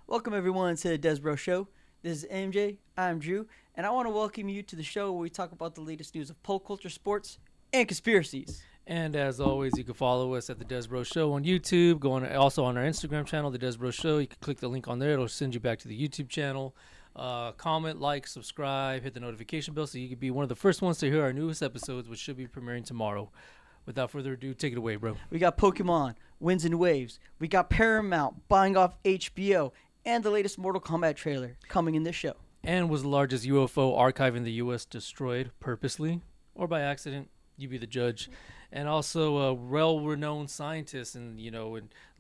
Welcome everyone to the Desbro Show. This is MJ. I'm Drew, and I want to welcome you to the show where we talk about the latest news of pop culture, sports, and conspiracies. And as always, you can follow us at the Desbro Show on YouTube. Also on our Instagram channel, the Desbro Show. You can click the link on there; it'll send you back to the YouTube channel. Comment, like, subscribe, hit the notification bell so you can be one of the first ones to hear our newest episodes, which should be premiering tomorrow. Without further ado, take it away, bro. We got Pokemon, Winds and Waves. We got Paramount buying off HBO, and the latest Mortal Kombat trailer coming in this show. And was the largest UFO archive in the U.S. destroyed purposely or by accident? You be the judge. And also a well-renowned scientist and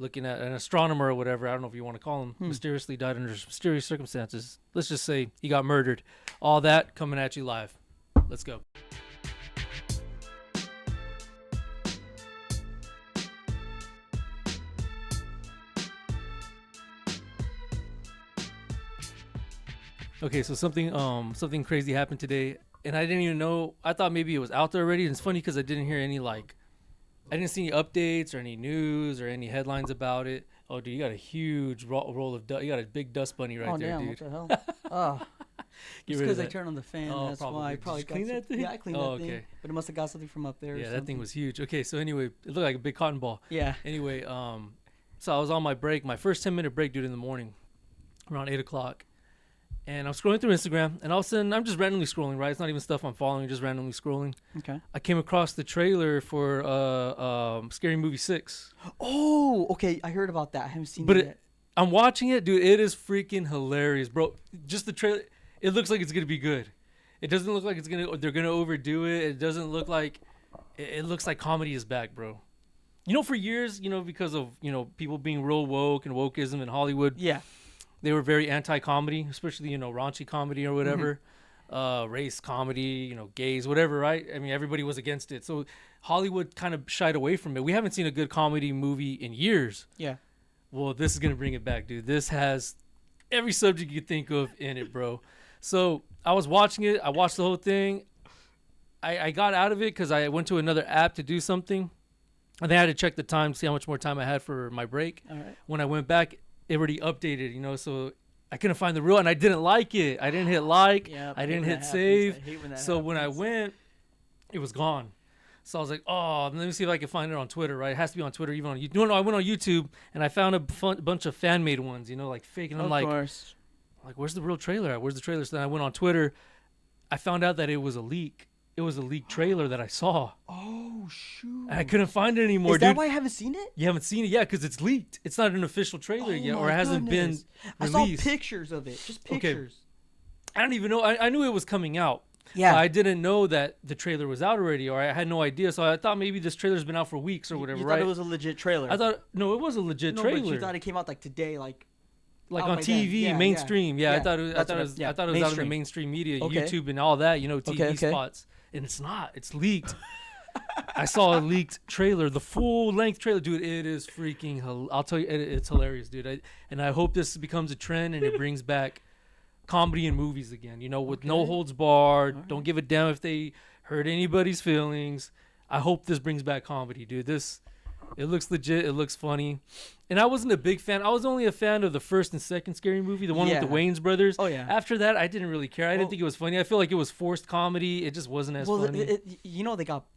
looking at an astronomer or whatever, I don't know if you want to call him, mysteriously died under mysterious circumstances. Let's just say he got murdered. All that coming at you live. Let's go. Okay, so something crazy happened today, and I didn't even know. I thought maybe it was out there already. And it's funny because I didn't hear any I didn't see any updates or any news or any headlines about it. Oh, dude, you got a huge roll of dust. You got a big dust bunny right there, damn, dude. What the hell? Oh, it's because I turned on the fan. Oh, that's probably. why I Did probably you clean that thing? Yeah, I cleaned that thing. But it must have got something from up there. Yeah, or that thing something. was huge. Okay, so anyway, it looked like a big cotton ball. Yeah. Anyway, so I was on my break, my first 10-minute break, dude, in the morning, around 8 o'clock. And I'm scrolling through Instagram, and all of a sudden, I'm just randomly scrolling, right? It's not even stuff I'm following, just randomly scrolling. Okay. I came across the trailer for Scary Movie 6. Oh, okay. I heard about that. I haven't seen it yet. I'm watching it, dude. It is freaking hilarious, bro. Just the trailer, it looks like it's going to be good. It doesn't look like they're going to overdo it. It doesn't look like, it looks like comedy is back, bro. For years, because of, people being real woke and wokeism in Hollywood. Yeah. They were very anti-comedy, especially, raunchy comedy or whatever, race comedy, gays, whatever, right? I mean, everybody was against it. So Hollywood kind of shied away from it. We haven't seen a good comedy movie in years. Yeah. Well, this is going to bring it back, dude. This has every subject you could think of in it, bro. So I was watching it. I watched the whole thing. I got out of it because I went to another app to do something. And then I had to check the time, see how much more time I had for my break. All right. When I went back, it already updated, so I couldn't find the reel, and I didn't like it. I didn't hit like, I didn't hit save. When I went, it was gone. So I was like, oh, let me see if I can find it on Twitter, right? It has to be on Twitter, even on YouTube. No, I went on YouTube, and I found a bunch of fan-made ones, like fake, and I'm like, where's the real trailer at? Where's the trailer? So then I went on Twitter. I found out that it was a leak. It was a leaked trailer that I saw. Oh, shoot. And I couldn't find it anymore, dude. Is that why I haven't seen it? You haven't seen it yet because it's leaked. It's not an official trailer yet, or it hasn't been released. I saw pictures of it. Just pictures. Okay. I don't even know. I knew it was coming out. Yeah. I didn't know that the trailer was out already, or I had no idea. So I thought maybe this trailer's been out for weeks or whatever, you right? thought it was a legit trailer. I thought, no, it was a legit trailer. But you thought it came out today, like on TV, mainstream. Yeah. I thought it was out in the mainstream media, YouTube and all that, TV spots. And it's not. It's leaked. I saw a leaked trailer, the full-length trailer. Dude, it is freaking I'll tell you, it's hilarious, dude. And I hope this becomes a trend and it brings back comedy in movies again, with no holds barred. Right. Don't give a damn if they hurt anybody's feelings. I hope this brings back comedy, dude. It looks legit. It looks funny. And I wasn't a big fan. I was only a fan of the first and second Scary Movie, the one with the Wayans brothers. Oh, yeah. After that, I didn't really care. I didn't think it was funny. I feel like it was forced comedy. It just wasn't as funny.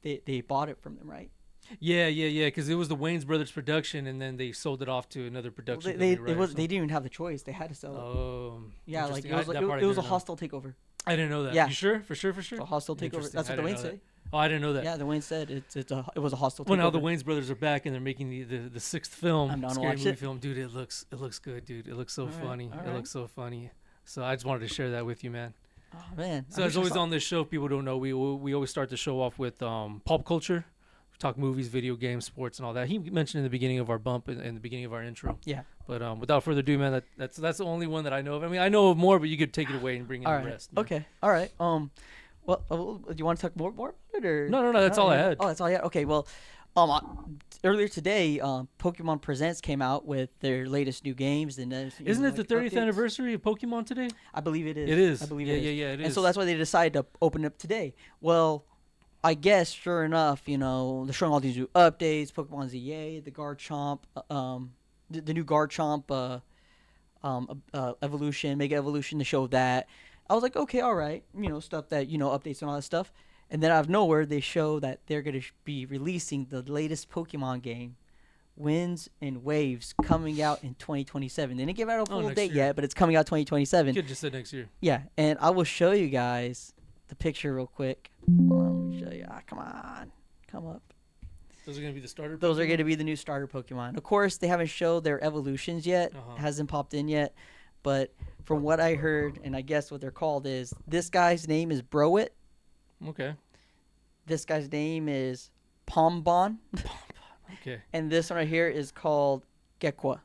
They bought it from them, right? Yeah. Because it was the Wayans brothers production, and then they sold it off to another production. They didn't even have the choice. They had to sell it. Oh. Yeah, it was a hostile takeover. I didn't know that. Yeah. You sure? For sure? A hostile takeover. That's what the Wayans said. Oh, I didn't know that. Yeah, the Wayans said it was a hostile takeover. Well, now the Wayans brothers are back and they're making the sixth film, I'm down to Scary watch Movie it. film. Dude, it looks good, dude. It looks so funny. All It looks so funny. So I just wanted to share that with you, man. Oh man. So as always on this show, if people don't know, we always start the show off with pop culture. We talk movies, video games, sports, and all that. He mentioned in the beginning of our bump in the beginning of our intro. Yeah. But without further ado, man, that's the only one that I know of. I mean, I know of more, but you could take it away and bring in the rest. Man. Okay. All right. Well, do you want to talk more about it or? No. That's all I had. Oh, that's all I had. Okay. Well, earlier today, Pokemon Presents came out with their latest new games, and isn't it the 30th anniversary of Pokemon today? I believe it is. It is. I believe it is. Yeah, it is. And so that's why they decided to open it up today. Well, I guess sure enough, they're showing all these new updates. Pokemon ZA, the Garchomp, the new Garchomp Evolution, Mega Evolution to show that. I was like, okay, all right, stuff that updates and all that stuff. And then out of nowhere, they show that they're gonna be releasing the latest Pokemon game, Winds and Waves, coming out in 2027. They didn't give out a full date yet, but it's coming out 2027. You could just say next year. Yeah, and I will show you guys the picture real quick. Let me show you. Come on, come up. Those are going to be the starter Pokemon? Those are going to be the new starter Pokemon. Of course, they haven't showed their evolutions yet. It hasn't popped in yet. But from what I heard, and I guess what they're called is, this guy's name is Browit. Okay. This guy's name is Pombon. Okay. And this one right here is called Gekwa.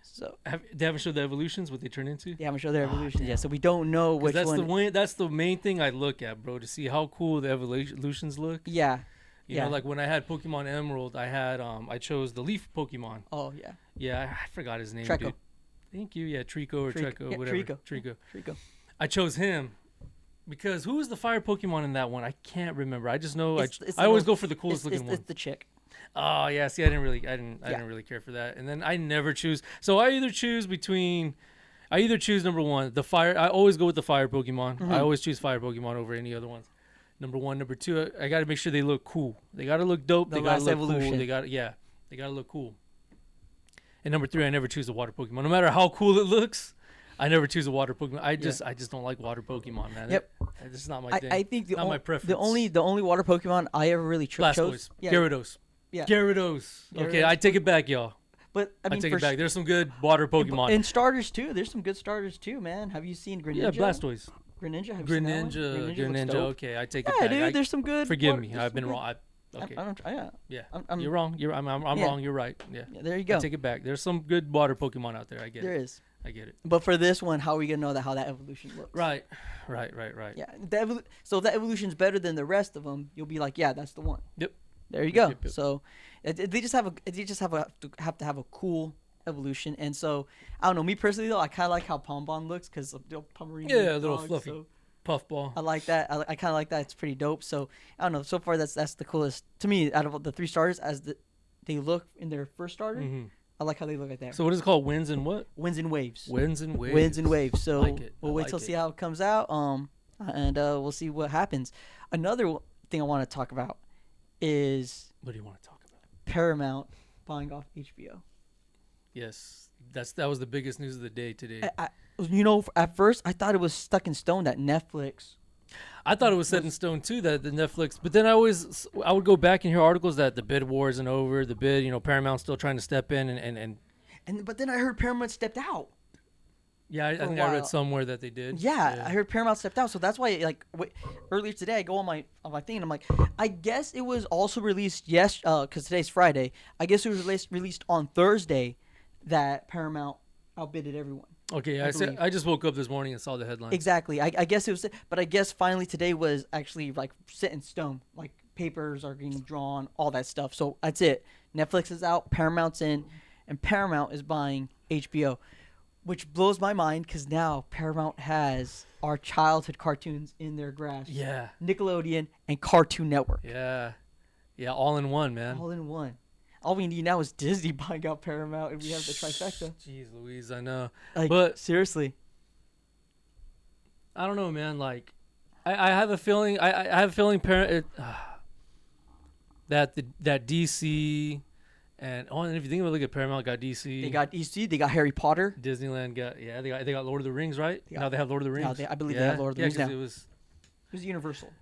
So they haven't showed the evolutions, what they turn into? They haven't showed their evolutions yet, so we don't know which one. That's the main thing I look at, bro, to see how cool the evolutions look. Yeah. You know, like when I had Pokemon Emerald, I chose the Leaf Pokemon. Oh, yeah. Yeah, I forgot his name, Treecko. dude. Thank you. Yeah, Treecko or Treecko, yeah, whatever. Treecko. I chose him because who was the fire Pokemon in that one? I can't remember. I just know it's I always go for the coolest looking one. It's the chick. Oh yeah, see, I didn't really care for that. And then I never choose. So I either choose number one, the fire. I always go with the fire Pokemon. I always choose fire Pokemon over any other ones. Number one, number two, I got to make sure they look cool. They got to look dope. They got to look cool. They got to look cool. And number three, I never choose a water Pokemon. No matter how cool it looks, I never choose a water Pokemon. I just don't like water Pokemon, man. Yep. This is not my thing. I think not my preference. The only water Pokemon I ever really chose. Gyarados. Yeah. Gyarados. Okay, I take it back, y'all. But I mean, take it back. There's some good water Pokemon. And starters too. There's some good starters too, man. Have you seen Greninja? Yeah, Blastoise. Greninja. Have you seen that one? Greninja. Okay, I take it back. Yeah, dude. There's some good. Forgive me. I've been wrong. Okay. Yeah. You're wrong. I'm wrong. You're right. Yeah. There you go. I take it back. There's some good water Pokemon out there. I get it. There is. I get it. But for this one, how are we gonna know how that evolution looks? Right. Yeah. So if that evolution's better than the rest of them, you'll be like, yeah, that's the one. Yep. There you go. Yep. So they just have to have a cool evolution. And so I don't know. Me personally though, I kind of like how Pombon looks because of the Pomeranian. Yeah, a little fluffy. So puffball. I like that. I kind of like that. It's pretty dope. So I don't know. So far, that's the coolest to me out of the three starters as they look in their first starter. Mm-hmm. I like how they look right there. So what is it called? Winds and what? Winds and Waves. Winds and Waves. Winds and Waves. So we'll wait till see how it comes out. And we'll see what happens. Another thing I want to talk about is, what do you want to talk about? Paramount buying off HBO. Yes, that was the biggest news of the day today. At first I thought it was stuck in stone that Netflix. I thought it was set in stone too, that the Netflix. But then I would go back and hear articles that the bid war isn't over. The bid, Paramount's still trying to step in and. But then I heard Paramount stepped out. Yeah, I think I read somewhere that they did. Yeah, I heard Paramount stepped out, so that's why earlier today I go on my thing and I'm like, I guess it was also released because today's Friday. I guess it was released on Thursday that Paramount outbidded everyone. Okay, I just woke up this morning and saw the headline. Exactly. I guess it was, but I guess finally today was actually set in stone. Like papers are getting drawn, all that stuff. So that's it. Netflix is out, Paramount's in, and Paramount is buying HBO, which blows my mind because now Paramount has our childhood cartoons in their grasp. Yeah. Nickelodeon and Cartoon Network. Yeah, all in one, man. All in one. All we need now is Disney buying out Paramount, and we have the trifecta. Jeez Louise, I know. But seriously, I don't know, man. Like, I have a feeling. I have a feeling that DC and if you think about it, look at Paramount got DC. They got DC. They got Harry Potter. Disneyland got they got Lord of the Rings, right? Now they have Lord of the Rings. I believe they have Lord of the Rings now. It was Universal.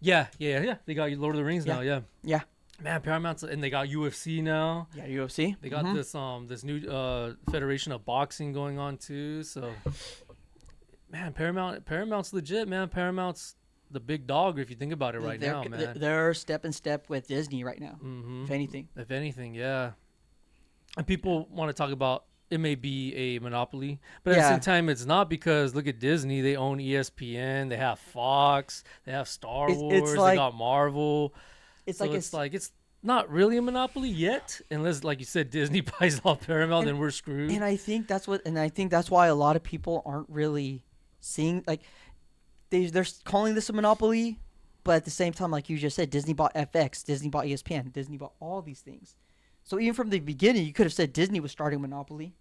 Yeah. They got Lord of the Rings now. Yeah. Yeah. Man, Paramount's and they got UFC now. Yeah, UFC. They got this new federation of boxing going on too. So, man, Paramount's legit, man. Paramount's the big dog if you think about it now, man. They're step with Disney right now. Mm-hmm. If anything, yeah. And people want to talk about it may be a monopoly, but at the same time, it's not, because look at Disney. They own ESPN. They have Fox. They have Star Wars. They got Marvel. It's not really a monopoly yet, unless, like you said, Disney buys off Paramount, then we're screwed. And I think that's why a lot of people aren't really seeing, like, they're calling this a monopoly, but at the same time, like you just said, Disney bought FX, Disney bought ESPN, Disney bought all these things. So even from the beginning, you could have said Disney was starting a monopoly,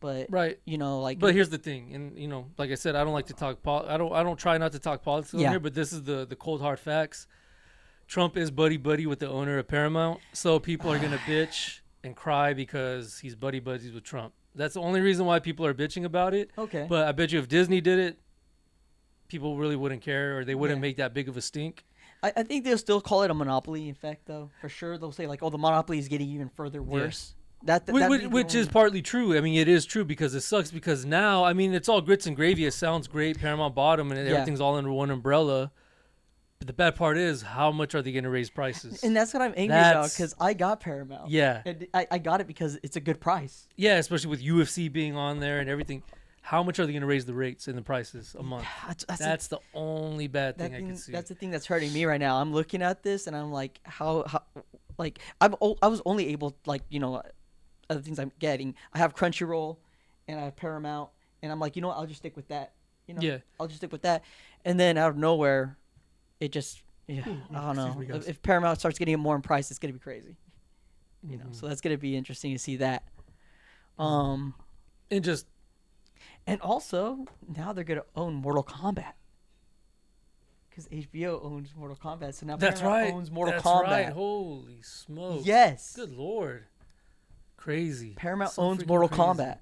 but right, you know, like. But here's the thing, and you know, like I said, I don't like to talk. I don't try not to talk politics on here, but this is the cold hard facts. Trump is buddy with the owner of Paramount, so people are gonna bitch and cry because he's buddies with Trump. That's the only reason why people are bitching about it. Okay. But I bet you if Disney did it, people really wouldn't care, or they wouldn't make that big of a stink. I think they'll still call it a monopoly effect, though. For sure, they'll say like, "Oh, the monopoly is getting even further worse." Yeah. Which is partly true. I mean, it is true because it sucks because now, I mean, it's all grits and gravy. It sounds great, Paramount bottom, and everything's all under one umbrella. But the bad part is, how much are they going to raise prices? And that's what I'm angry about because I got Paramount. Yeah. And I got it because it's a good price. Yeah, especially with UFC being on there and everything. How much are they going to raise the rates and the prices a month? That's the only bad thing I can see. That's the thing that's hurting me right now. I'm looking at this and I'm like, how like I was only able, like, you know, other things I'm getting. I have Crunchyroll and I have Paramount, and I'm like, you know what? I'll just stick with that. You know, I'll just stick with that. And then out of nowhere, it just, I don't know. If Paramount starts getting more in price, it's gonna be crazy. You know, so that's gonna be interesting to see that. And also now they're gonna own Mortal Kombat because HBO owns Mortal Kombat, so now Paramount owns Mortal Kombat. Right. Holy smokes! Yes. Good lord. Crazy. Paramount owns Mortal Kombat.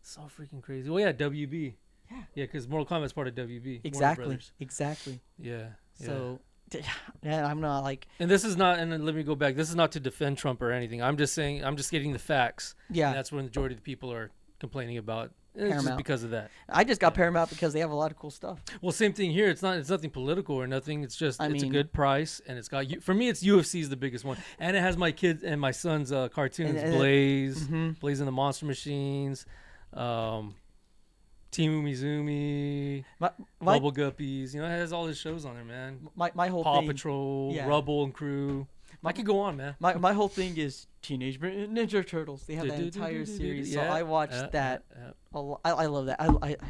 So freaking crazy. Well, yeah, WB. Yeah, because Mortal Kombat's part of WB. Exactly. Yeah. So, yeah, I'm not like. And this is not. And then let me go back. This is not to defend Trump or anything. I'm just saying. I'm just getting the facts. Yeah. And that's what the majority of the people are complaining about. It's just because of that. I just got Paramount because they have a lot of cool stuff. Well, same thing here. It's nothing political or nothing. It's just it's a good price, and it's got for me. It's UFC is the biggest one, and it has my kids and my son's cartoons. Blaze, Blaze and the Monster Machines, Team Umizoomi, Bubble Guppies. You know, it has all his shows on there, man. My whole Paw Patrol, Rubble and Crew. I could go on, man. My whole thing is Teenage Mutant Ninja Turtles. They have that entire series, so I watched that. I love that.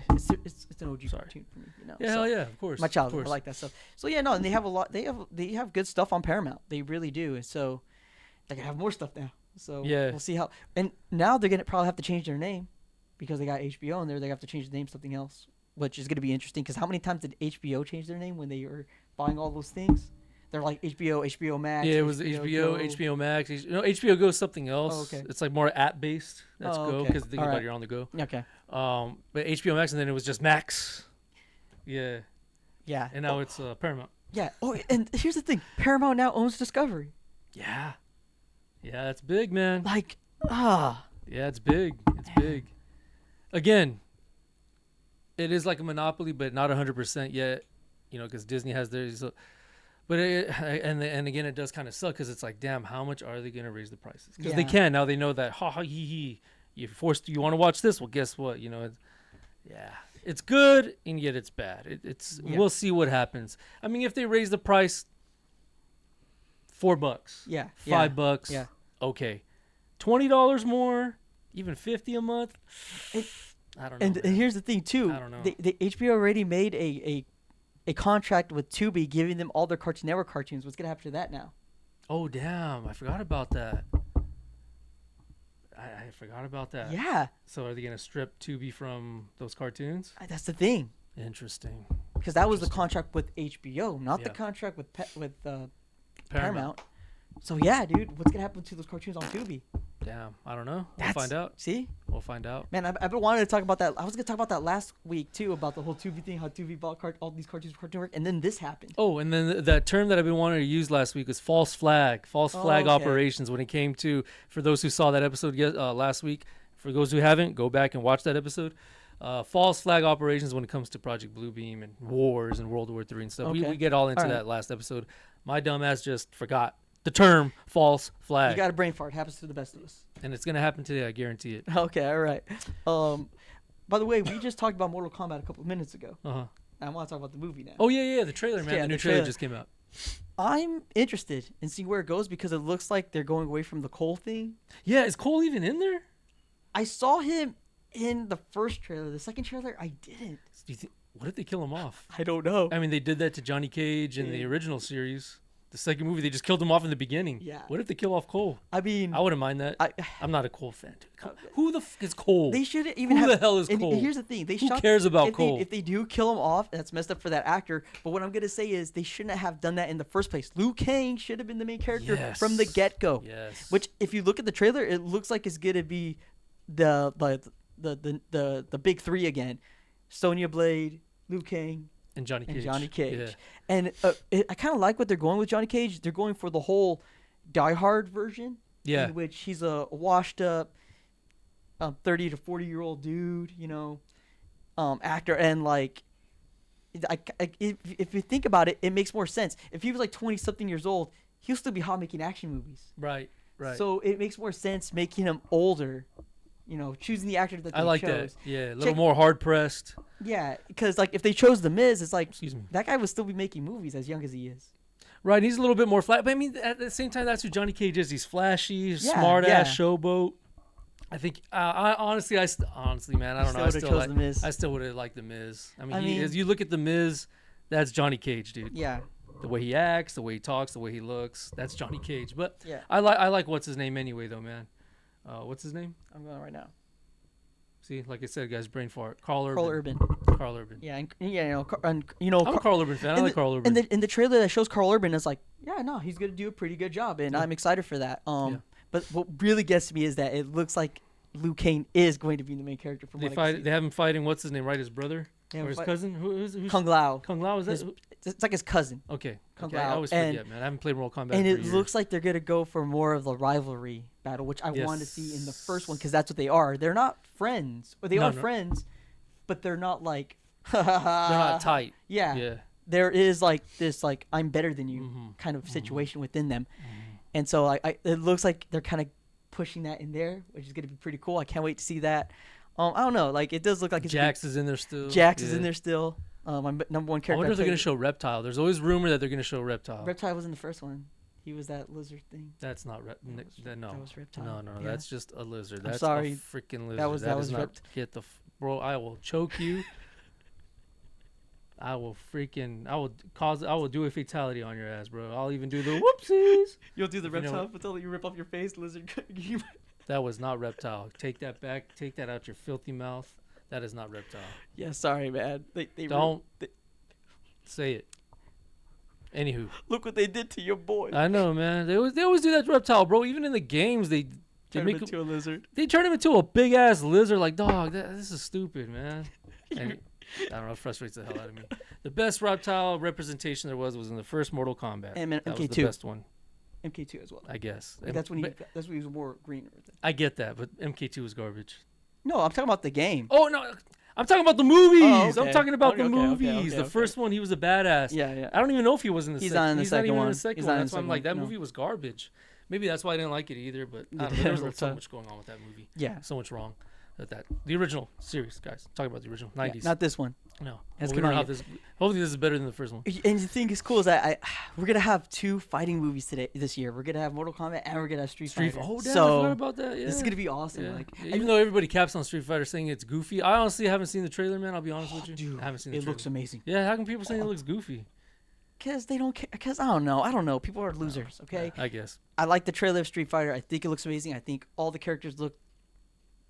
It's an OG cartoon for me, you know. Yeah, yeah, of course. My childhood, I like that stuff. So yeah, no, and they have a lot. They have good stuff on Paramount. They really do, and so they can have more stuff now. So we'll see how. And now they're gonna probably have to change their name because they got HBO in there. They have to change the name to something else, which is gonna be interesting. Because how many times did HBO change their name when they were buying all those things? They're like HBO Max. Yeah, it was HBO Max. HBO Go is something else. Oh, okay. It's like more app based. That's Go because think about it, you're on the go. Okay. But HBO Max, and then it was just Max. Yeah. Yeah. And now it's Paramount. Yeah. Oh, and here's the thing: Paramount now owns Discovery. Yeah. Yeah, that's big, man. Like, Yeah, it's big. It's big. Again, it is like a monopoly, but not 100% yet. You know, because Disney has theirs. But and again, it does kind of suck because it's like, damn, how much are they going to raise the prices? Because they can now. They know that you're forced. You want to watch this? Well, guess what? You know, it's good and yet it's bad. We'll see what happens. I mean, if they raise the price, $4, $5, okay, $20 more, even $50 a month. I don't know. And here's the thing too. I don't know. The HBO already made a contract with Tubi, giving them all their Cartoon Network cartoons. What's gonna happen to that now? Oh damn! I forgot about that. I forgot about that. Yeah. So are they gonna strip Tubi from those cartoons? That's the thing. Interesting. Because that was the contract with HBO, not the contract with Paramount. So yeah, dude, what's gonna happen to those cartoons on Tubi? Damn, I don't know. We'll find out. See? We'll find out. Man, I've been wanting to talk about that. I was gonna talk about that last week too, about the whole Tubi thing, how Tubi bought all these cartoons for Cartoon Network, and then this happened. Oh, and then that term that I've been wanting to use last week was false flag operations. When it came to, for those who saw that episode last week, for those who haven't, go back and watch that episode. False flag operations when it comes to Project Bluebeam and wars and World War III and stuff. We get all into that last episode. My dumbass just forgot the term false flag. You got a brain fart. It happens to the best of us. And it's going to happen today. I guarantee it. Okay. All right. By the way, we just talked about Mortal Kombat a couple of minutes ago. Uh-huh. I want to talk about the movie now. Oh, yeah. The trailer, man. The new trailer just came out. I'm interested in seeing where it goes because it looks like they're going away from the Cole thing. Yeah. Is Cole even in there? I saw him in the first trailer. The second trailer, I didn't. What if they kill him off? I don't know. I mean, they did that to Johnny Cage in the original series. The second movie, they just killed him off in the beginning. Yeah. What if they kill off Cole? I mean, I wouldn't mind that. I'm not a Cole fan, dude. Who the f is Cole? They shouldn't even. Who the hell is Cole? And here's the thing: who cares about Cole? If they do kill him off, that's messed up for that actor. But what I'm gonna say is they shouldn't have done that in the first place. Liu Kang should have been the main character from the get-go. Yes. Which, if you look at the trailer, it looks like it's gonna be the big three again: Sonya Blade, Liu Kang, and Johnny Cage. Yeah. And I kind of like what they're going with Johnny Cage. They're going for the whole Die Hard version, in which he's a washed up 30 to 40-year-old dude, actor. And like, if you think about it, it makes more sense. If he was like 20-something years old, he'll still be hot making action movies. Right. So it makes more sense making him older. Choosing the actor that they chose. I like that. Yeah, a little more hard pressed. Yeah, because like if they chose The Miz, it's like, excuse me, that guy would still be making movies as young as he is. Right, he's a little bit more flat, but I mean, at the same time, that's who Johnny Cage is. He's flashy, smart ass, showboat. I think, I honestly, man, I don't know. I still would have liked The Miz. I mean, as you look at The Miz, that's Johnny Cage, dude. Yeah. The way he acts, the way he talks, the way he looks, that's Johnny Cage. But yeah. I like what's his name anyway, though, man. What's his name? I'm going right now. See, like I said, guys, brain fart. Carl Urban. Yeah, I'm a Carl Urban fan. I like Carl Urban. In the trailer that shows Carl Urban, it's like, he's gonna do a pretty good job, and I'm excited for that. But what really gets me is that it looks like Liu Kang is going to be the main character. They have him fighting. What's his name? Right, his brother or his cousin? Who's Kung Lao? Kung Lao is that? It's like his cousin. Okay. Kung Lao. I always forget, man. I haven't played Mortal Kombat. And it years. looks like they're gonna go for more of the rivalry battle, which I wanted to see in the first one, because that's what they are. They're not friends, or they are friends, but they're not like they're not tight. Yeah. There is like this like I'm better than you kind of situation within them, and so it looks like they're kind of pushing that in there, which is gonna be pretty cool. I can't wait to see that. I don't know, like it does look like Jax is in there still. Jax is in there still. My number one character. I wonder if they're gonna show Reptile. There's always rumor that they're gonna show Reptile. Reptile was in the first one. He was that lizard thing. That's not no. That was Reptile. No, yeah. That's just a lizard. I'm That's sorry. a freaking lizard. That was not get the bro. I will choke you. I will do a fatality on your ass, bro. I'll even do the whoopsies. You'll do the reptile until you rip off your face, lizard. That was not Reptile. Take that back. Take that out your filthy mouth. That is not Reptile. Yeah, sorry, man. They don't say it. Anywho, look what they did to your boy. I know, man. They always do that to Reptile, bro. Even in the games, they turn him into a lizard. They turn him into a big ass lizard. Like, dog, this is stupid, man. And I don't know, it frustrates the hell out of me. The best Reptile representation there was in the first Mortal Kombat. And MK2. That was the best one. MK2 as well. I guess. Like that's when he was more green. I get that, but MK2 was garbage. No, I'm talking about the game. Oh no. I'm talking about the movies. Oh, okay. I'm talking about the movies. Okay. The first one, he was a badass. Yeah. I don't even know if he was in the second. He's not even in the second one. That's why I'm like, that movie was garbage. Maybe that's why I didn't like it either. But I don't know, there was so much going on with that movie. Yeah. So much wrong. The original series, guys. Talking about the original 90s. Yeah, not this one. No. Hopefully this is better than the first one. And the thing is cool is that we're gonna have two fighting movies this year. We're gonna have Mortal Kombat and we're gonna have Street Fighter. Oh, damn, I forgot about that. Yeah. This is gonna be awesome. Yeah. Like, even though everybody caps on Street Fighter saying it's goofy, I honestly haven't seen the trailer, man. I'll be honest with you. Dude, I haven't seen the trailer. It looks amazing. Yeah, how can people say it looks goofy? Because they don't care. Because I don't know. People are losers. Okay. Yeah, I guess. I like the trailer of Street Fighter. I think it looks amazing. I think all the characters look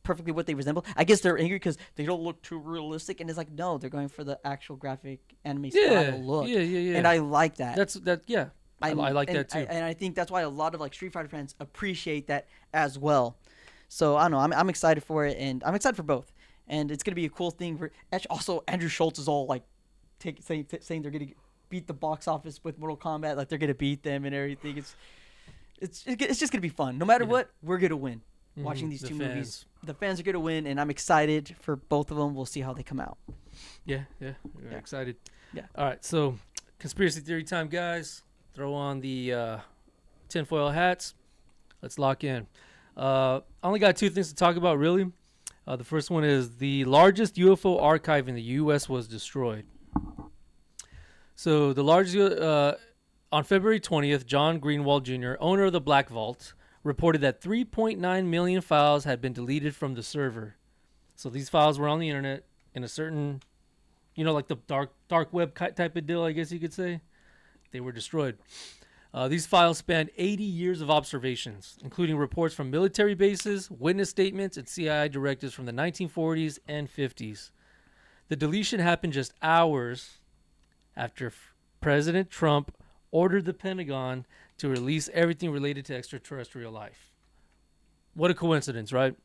perfectly what they resemble. I guess they're angry because they don't look too realistic, and it's like, no, they're going for the actual graphic anime style look. Yeah. And I like that. Yeah. I like that too. And I think that's why a lot of like Street Fighter fans appreciate that as well. So I don't know. I'm excited for it, and I'm excited for both. And it's gonna be a cool thing. Also, Andrew Schultz is all like saying they're gonna beat the box office with Mortal Kombat, like they're gonna beat them and everything. It's just gonna be fun. No matter what, we're gonna win. Watching these two movies, the fans are gonna win, and I'm excited for both of them. We'll see how they come out. Yeah, we're excited. Yeah. All right, so conspiracy theory time, guys. Throw on the tinfoil hats. Let's lock in. I only got two things to talk about, really. The first one is the largest UFO archive in the U.S. was destroyed. So the largest, on February 20th, John Greenwald Jr., owner of the Black Vault, reported that 3.9 million files had been deleted from the server. So these files were on the internet in a certain, like the dark web type of deal, I guess you could say. They were destroyed. These files span 80 years of observations, including reports from military bases, witness statements, and CIA directives from the 1940s and 50s. The deletion happened just hours after President Trump ordered the Pentagon to release everything related to extraterrestrial life. What a coincidence, right?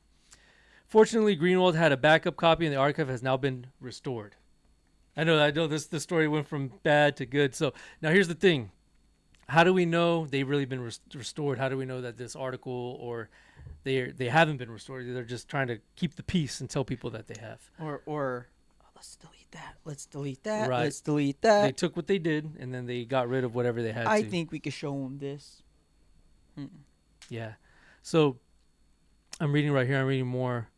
Fortunately, Greenwald had a backup copy, and the archive has now been restored. I know this story went from bad to good. So now here's the thing. How do we know they've really been restored? How do we know that this article or they haven't been restored? They're just trying to keep the peace and tell people that they have. Or let's delete that. Let's delete that. Right. Let's delete that. They took what they did, and then they got rid of whatever they had I think we could show them this. Yeah. So I'm reading right here. I'm reading more.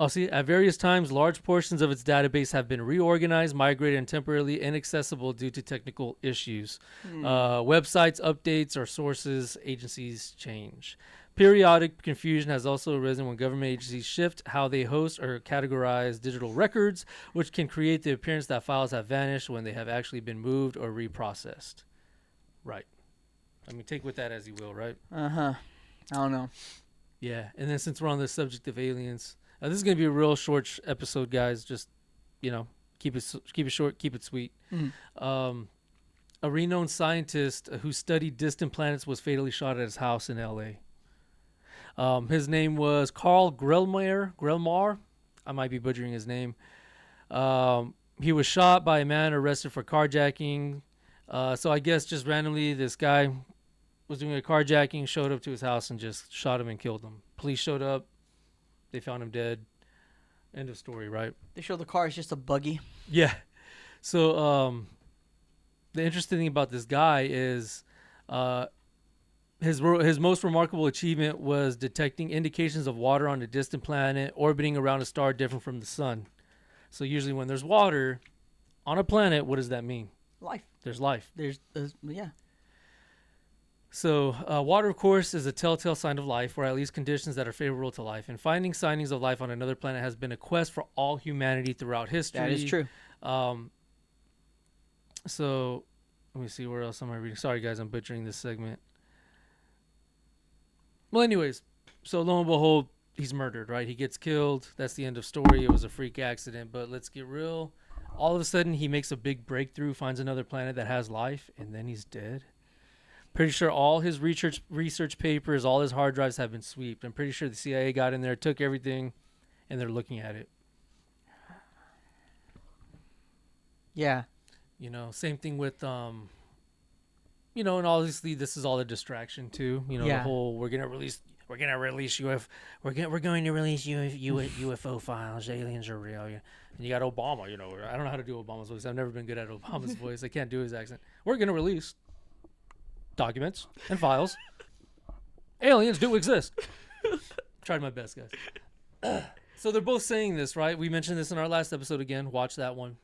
I'll see. At various times, large portions of its database have been reorganized, migrated, and temporarily inaccessible due to technical issues. Websites, updates, or sources, agencies change. Periodic confusion has also arisen when government agencies shift how they host or categorize digital records, which can create the appearance that files have vanished when they have actually been moved or reprocessed. Right. I mean, take with that as you will, right? I don't know. Yeah. And then since we're on the subject of aliens... this is going to be a real short episode, guys. Just, keep it short, keep it sweet. A renowned scientist who studied distant planets was fatally shot at his house in L.A. His name was Carl Grelmar. I might be butchering his name. He was shot by a man arrested for carjacking. So I guess just randomly this guy was doing a carjacking, showed up to his house and just shot him and killed him. Police showed up. They found him dead. End of story, right? They show the car is just a buggy. Yeah. So the interesting thing about this guy is his most remarkable achievement was detecting indications of water on a distant planet orbiting around a star different from the sun. So usually when there's water on a planet, what does that mean? Life. There's life. Yeah. So water, of course, is a telltale sign of life, or at least conditions that are favorable to life. And finding sightings of life on another planet has been a quest for all humanity throughout history. That is true. So let me see, where else am I reading? Sorry, guys, I'm butchering this segment. Well, anyways, so lo and behold, he's murdered, right? He gets killed. That's the end of story. It was a freak accident. But let's get real. All of a sudden, he makes a big breakthrough, finds another planet that has life, and then he's dead. Pretty sure all his research papers, all his hard drives have been swept. I'm pretty sure the CIA got in there, took everything, and they're looking at it. Yeah. Same thing with, and obviously this is all a distraction too. The whole we're going to release UFO files. Aliens are real. And you got Obama. I don't know how to do Obama's voice. I've never been good at Obama's voice. I can't do his accent. We're going to release documents and files. Aliens do exist. Tried my best, guys. So they're both saying this, right? We mentioned this in our last episode again. Watch that one.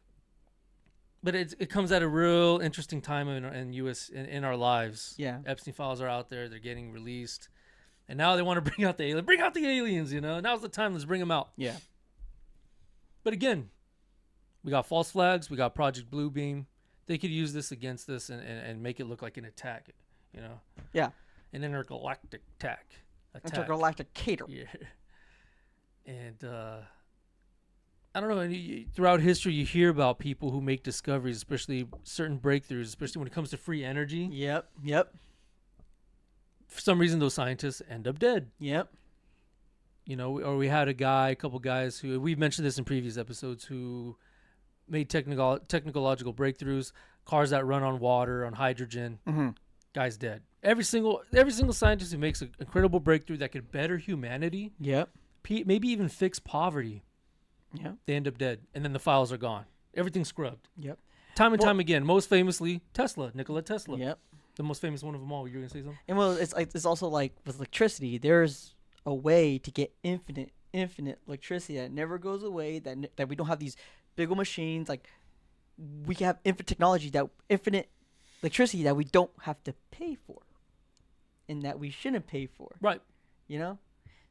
But it comes at a real interesting time in our lives. Yeah. Epstein files are out there. They're getting released. And now they want to bring out the aliens. Bring out the aliens, Now's the time. Let's bring them out. Yeah. But again, we got false flags. We got Project Bluebeam. They could use this against us and make it look like an attack, Yeah. An intergalactic attack. Intergalactic cater. Yeah. And I don't know. Throughout history, you hear about people who make discoveries, especially certain breakthroughs, especially when it comes to free energy. Yep. For some reason, those scientists end up dead. Yep. Or we had a couple guys who, we've mentioned this in previous episodes, who made technological breakthroughs, cars that run on water, on hydrogen. Mm-hmm. Guy's dead. Every single scientist who makes an incredible breakthrough that could better humanity, yep, maybe even fix poverty, yep, they end up dead, and then the files are gone. Everything's scrubbed. Yep. Time and time again. Most famously, Nikola Tesla. Yep. The most famous one of them all. You were gonna say something? And well, it's also like with electricity. There's a way to get infinite electricity that never goes away. That we don't have these big old machines. Like we can have infinite electricity that we don't have to pay for, and that we shouldn't pay for. Right.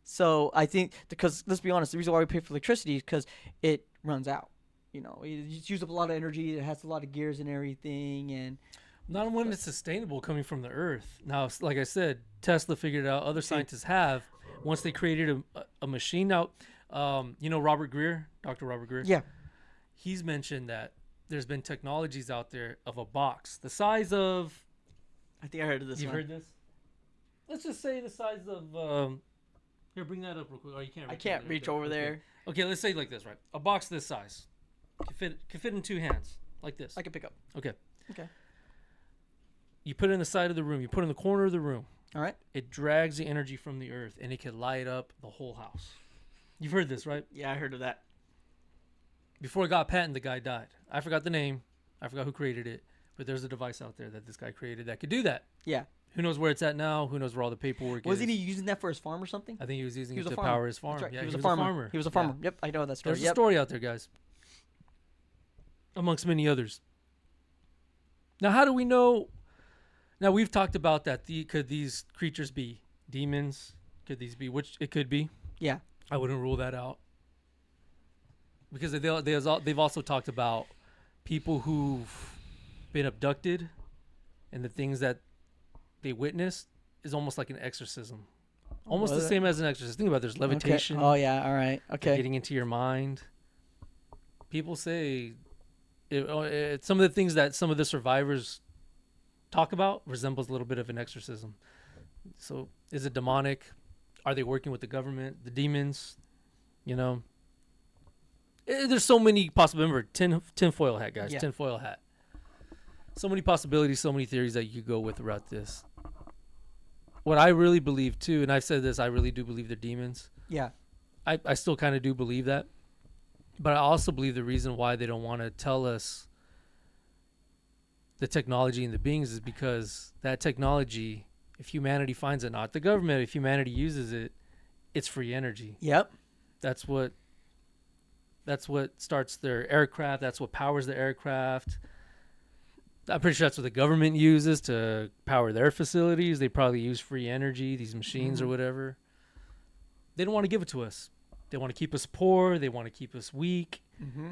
So I think, because let's be honest, the reason why we pay for electricity is because it runs out. It used up a lot of energy. It has a lot of gears and everything, and Not when it's sustainable coming from the earth. Now, like I said, Tesla figured it out. Other scientists have. Once they created a machine. Now, Robert Greer, Dr. Robert Greer? Yeah. He's mentioned that there's been technologies out there of a box the size of... I think I heard of this. You've heard this? Let's just say the size of... here, bring that up real quick. Oh, you can't. I can't reach over there. Okay, let's say like this, right? A box this size can fit in 2 hands, like this. I can pick up. Okay. Okay. You put it in the side of the room. You put it in the corner of the room. All right. It drags the energy from the earth, and it can light up the whole house. You've heard this, right? Yeah, I heard of that. Before it got patented, the guy died. I forgot the name. I forgot who created it. But there's a device out there that this guy created that could do that. Yeah. Who knows where it's at now? Who knows where all the paperwork is? Wasn't he using that for his farm or something? I think he was using it to power his farm. Right. Yeah, he was a farmer. He was a farmer. Yeah. Yep, I know that story. There's a story out there, guys. Amongst many others. Now, how do we know? Now, we've talked about that. Could these creatures be demons? Could these be, which it could be? Yeah. I wouldn't rule that out. Because they've also talked about people who've been abducted and the things that they witnessed is almost like an exorcism. Almost the same as an exorcism. Think about it. There's levitation. Okay. Oh, yeah. All right. Okay. Getting into your mind. People say some of the things that some of the survivors talk about resembles a little bit of an exorcism. So is it demonic? Are they working with the government, the demons? There's so many possibilities. Remember, tinfoil hat, guys. Yeah. Tinfoil hat. So many possibilities, so many theories that you could go with throughout this. What I really believe, too, and I've said this, I really do believe they're demons. Yeah. I still kind of do believe that. But I also believe the reason why they don't want to tell us the technology and the beings is because that technology, if humanity finds it, not the government, if humanity uses it, it's free energy. Yep. That's what starts their aircraft. That's what powers the aircraft. I'm pretty sure that's what the government uses to power their facilities. They probably use free energy, these machines or whatever. They don't want to give it to us. They want to keep us poor. They want to keep us weak. Mm-hmm.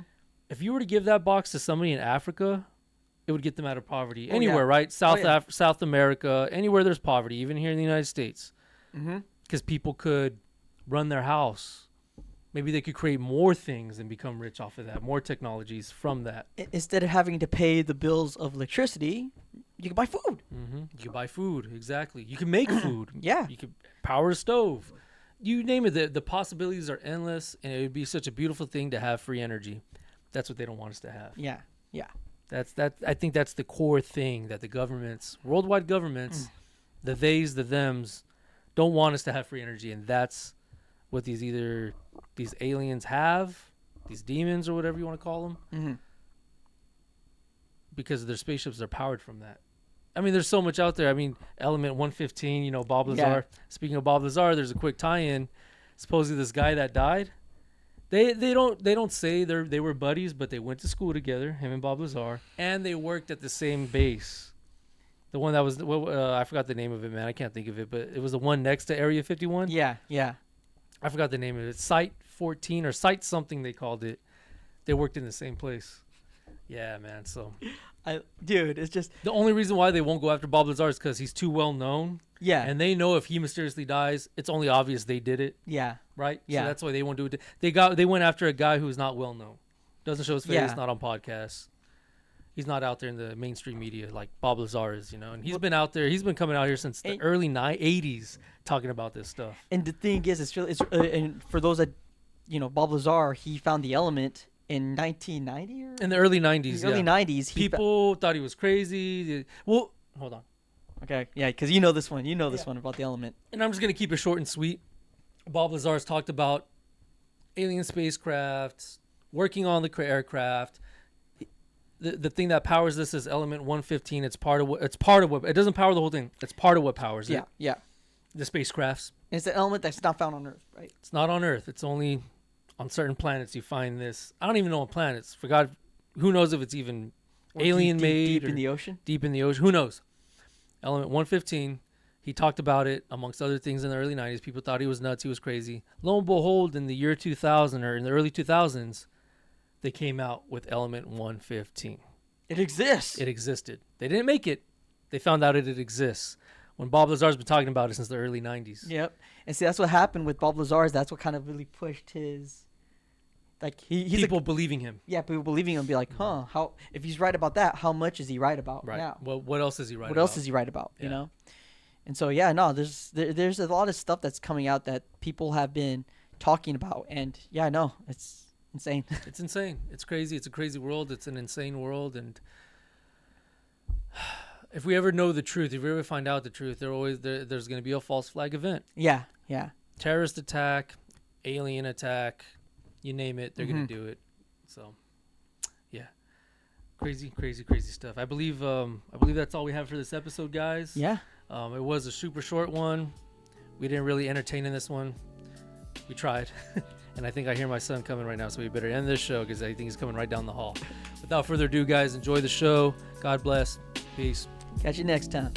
If you were to give that box to somebody in Africa, it would get them out of poverty. Anywhere, right? South America, anywhere there's poverty, even here in the United States. Because people could run their house. Maybe they could create more things and become rich off of that, more technologies from that. Instead of having to pay the bills of electricity, you can buy food. You can buy food, exactly. You can make food. Yeah. You could power a stove. You name it, the possibilities are endless, and it would be such a beautiful thing to have free energy. That's what they don't want us to have. Yeah, yeah. I think that's the core thing that the governments, worldwide governments, the theys, the thems, don't want us to have free energy, and that's what these aliens have, these demons or whatever you want to call them, because their spaceships are powered from that. I mean, there's so much out there. I mean, Element 115, Bob Lazar. Yeah. Speaking of Bob Lazar, there's a quick tie-in. Supposedly this guy that died, they don't say they were buddies, but they went to school together, him and Bob Lazar, and they worked at the same base. The one that was, I forgot the name of it, man. I can't think of it, but it was the one next to Area 51. Yeah, yeah. I forgot the name of it. Site 14 or Site something they called it. They worked in the same place. Yeah, man. So, dude, it's just the only reason why they won't go after Bob Lazar is because he's too well known. Yeah, and they know if he mysteriously dies, it's only obvious they did it. Yeah, right. Yeah, so that's why they won't do it. They went after a guy who's not well known, doesn't show his face, not on podcasts. He's not out there in the mainstream media like Bob Lazar is, and he's been out there. He's been coming out here since the early 80s talking about this stuff. And the thing is, and for those that, Bob Lazar, he found the element in 1990 or in the early 90s. Early 90s. People thought he was crazy. Well, hold on. Okay, yeah, because this one. This one about the element. And I'm just gonna keep it short and sweet. Bob Lazar's talked about alien spacecraft, working on the aircraft. The thing that powers this is Element 115. It's part of what it doesn't power the whole thing. It's part of what powers it. Yeah. The spacecrafts. And it's an element that's not found on Earth, right? It's not on Earth. It's only on certain planets you find this. I don't even know on planets. Forgot. Who knows if it's even alien made? Deep in the ocean? Deep in the ocean. Who knows? Element 115. He talked about it, amongst other things, in the early 90s. People thought he was nuts. He was crazy. Lo and behold, in the year 2000 or in the early 2000s, they came out with Element 115. It exists. It existed. They didn't make it. They found out it exists. When Bob Lazar's been talking about it since the early 90s. Yep. And see, that's what happened with Bob Lazar's. That's what kind of really pushed his... Like he's people believing him. Yeah, people believing him. Be like, huh? How if he's right about that? How much is he right about now? Well, what else is he right about? What else is he right about? Yeah. You know. And so there's a lot of stuff that's coming out that people have been talking about, and it's insane. It's insane. It's crazy. It's a crazy world. It's an insane world, and if we ever know the truth, if we ever find out the truth, there's going to be a false flag event. Yeah. Terrorist attack, alien attack. You name it, they're gonna do it. So, yeah, crazy stuff. I believe that's all we have for this episode, guys. Yeah. It was a super short one. We didn't really entertain in this one. We tried, and I think I hear my son coming right now, so we better end this show because I think he's coming right down the hall. Without further ado, guys, enjoy the show. God bless. Peace. Catch you next time.